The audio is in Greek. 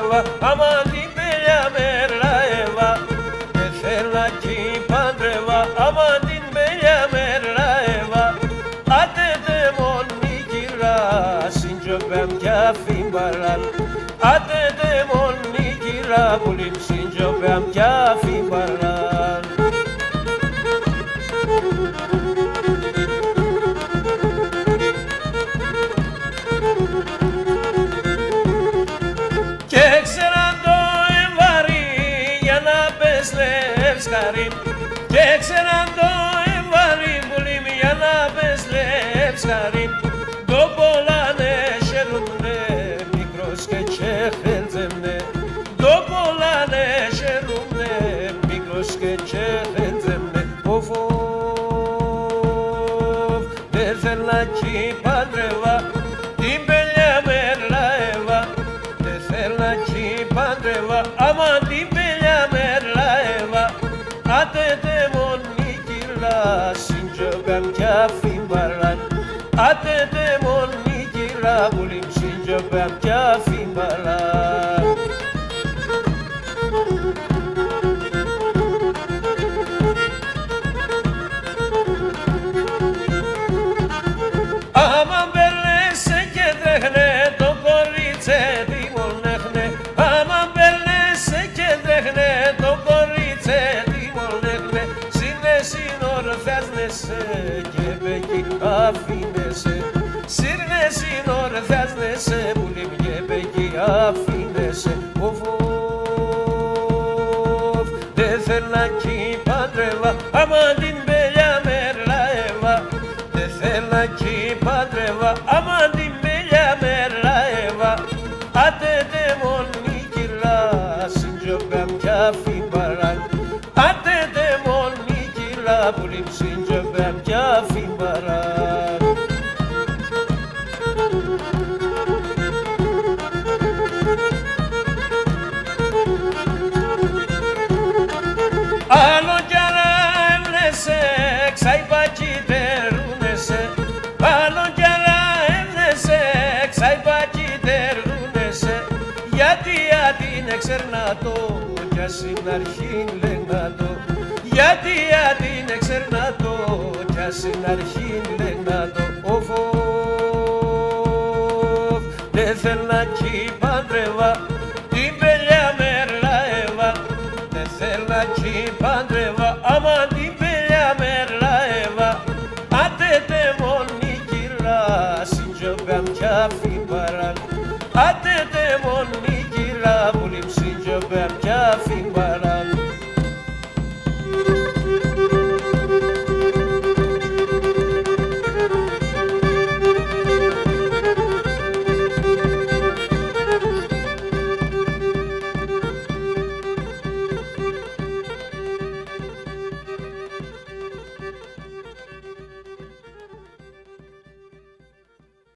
παντρεύα, άμα την πελιά με ραεύα. Δεν θέλω κι παντρεύα, άμα την πελιά με ραεύα. Άτε δε μόνη κυρά, συντζοπέμ κι αφήμπαραν. Άτε δε μόνη κυρά, πουλήμ συντζοπέμ κι αφήμπαραν. Και ξέραν το εμβάρι για να πεσλεύς χαρήν. Και ξέραν το εμβάρι πουλήμ για να πεσλεύς χαρήν. Το πολλάνε χαίρουνε μικρός και τσεχέντζεμνε. Το πολλάνε χαίρουνε μικρός και τσεχέντζεμνε. Οφοφ, δεν θέλα κι παντρεύα, την πελιά με ραεύα. Δεν θέλα κι παντρεύα, άμα την πελιά με ραεύα. Άτε δε μόνη κυρά, συντζοπέμ κι αφήμπαραν. Άτε δε μόνη κυρά, πουλήμ συντζοπέμ κι αφήμπαραν. Άμα μπέλεσαι και τρέχνε, το κορίτσέ τι μονέχνε. Άμα μπέλεσαι και τρέχνε, το κορίτσέ τι μονέχνε. Σύνε συνορθιάσνεσαι και μπέκι αφήνεσαι. Σύρνε συνορθιάσνεσαι, πουλήμ και μπέκι αφήνεσαι. Οφοφ, δεν θέλα κι παντρεύα, άμα την πελιά με ραεύα. Δεν θέλα κι παντρεύα, άμα την πελιά με ραεύα. Άτε δε μόνη κυρά, συντζοπέμ κι αφήμπαραν. Άτε δε μόνη κυρά, πουλήμ συντζοπέμ κι αφήμπαραν. Άλλο κι άλλα έμνεσαι, ξαϊπακιτερούνεσαι. Άλλο κι άλλα έμνεσαι, ξαϊπακιτερούνεσαι. Γιατί την εξερνάτω, κι ας είναι αρχήν λεγνάτω. Γιατί την εξερνάτω, κι ας είναι αρχήν λεγνάτω. Οφοφ, δεν θέλα κι παντρεύα, την πελιά με ραεύα. Δεν θέλα κι παντρεύα, άμα την πελιά με ραεύα. Άτε δε μόνη κυρά, συντζοπέμ κι αφήμπαραν. Άτε